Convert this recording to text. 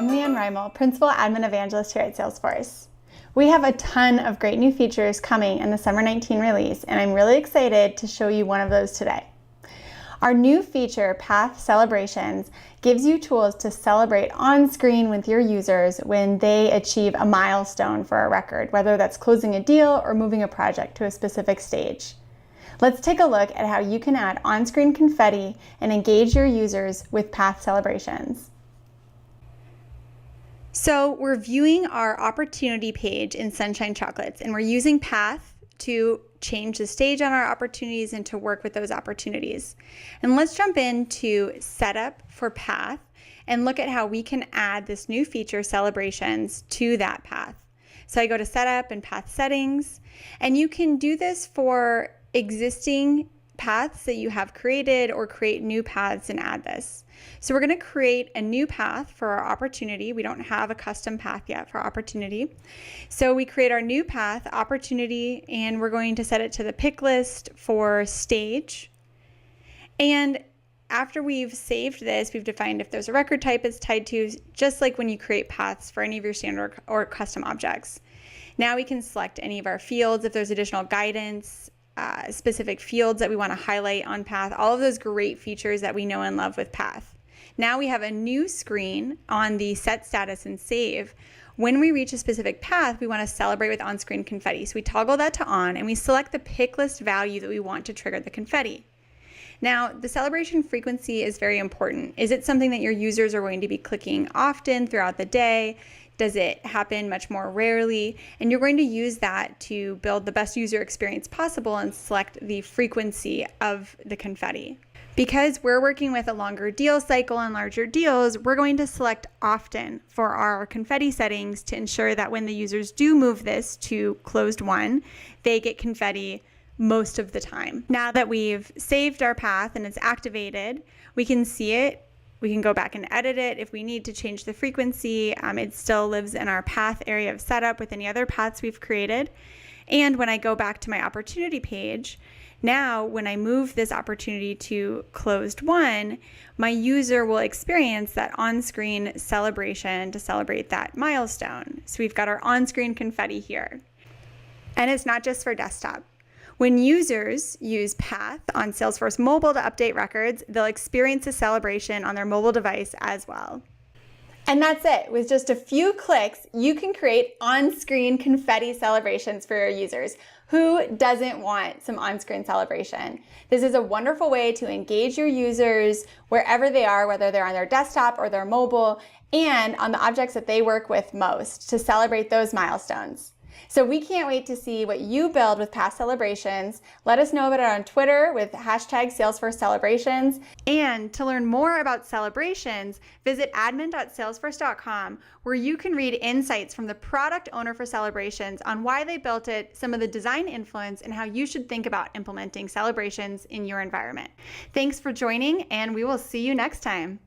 I'm Leanne Reimel, Principal Admin Evangelist here at Salesforce. We have a ton of great new features coming in the Summer 19 release, and I'm really excited to show you one of those today. Our new feature, Path Celebrations, gives you tools to celebrate on screen with your users when they achieve a milestone for a record, whether that's closing a deal or moving a project to a specific stage. Let's take a look at how you can add on-screen confetti and engage your users with Path Celebrations. So we're viewing our opportunity page in Sunshine Chocolates, and we're using Path to change the stage on our opportunities and to work with those opportunities. And let's jump into Setup for Path and look at how we can add this new feature, Celebrations, to that path. So I go to Setup and Path Settings, and you can do this for existing paths that you have created or create new paths and add this. So we're going to create a new path for our opportunity. We don't have a custom path yet for opportunity. So we create our new path, opportunity, and we're going to set it to the pick list for stage. And after we've saved this, we've defined if there's a record type it's tied to, just like when you create paths for any of your standard or custom objects. Now we can select any of our fields if there's additional guidance, specific fields that we want to highlight on Path, all of those great features that we know and love with Path. Now we have a new screen on the Set Status and Save. When we reach a specific path, we want to celebrate with on-screen confetti. So we toggle that to on and we select the pick list value that we want to trigger the confetti. Now, the celebration frequency is very important. Is it something that your users are going to be clicking often throughout the day? Does it happen much more rarely? And you're going to use that to build the best user experience possible and select the frequency of the confetti. Because we're working with a longer deal cycle and larger deals, we're going to select often for our confetti settings to ensure that when the users do move this to closed won, they get confetti most of the time. Now that we've saved our path and it's activated, we can see it. We can go back and edit it. If we need to change the frequency, it still lives in our path area of setup with any other paths we've created. And when I go back to my opportunity page, now when I move this opportunity to closed won, my user will experience that on-screen celebration to celebrate that milestone. So we've got our on-screen confetti here. And it's not just for desktop. When users use Path on Salesforce Mobile to update records, they'll experience a celebration on their mobile device as well. And that's it. With just a few clicks, you can create on-screen confetti celebrations for your users. Who doesn't want some on-screen celebration? This is a wonderful way to engage your users wherever they are, whether they're on their desktop or their mobile, and on the objects that they work with most to celebrate those milestones. So we can't wait to see what you build with Path Celebrations. Let us know about it on Twitter with hashtag Salesforce Celebrations. And to learn more about celebrations, visit admin.salesforce.com, where you can read insights from the product owner for Celebrations on why they built it, some of the design influence, and how you should think about implementing celebrations in your environment. Thanks for joining, and we will see you next time.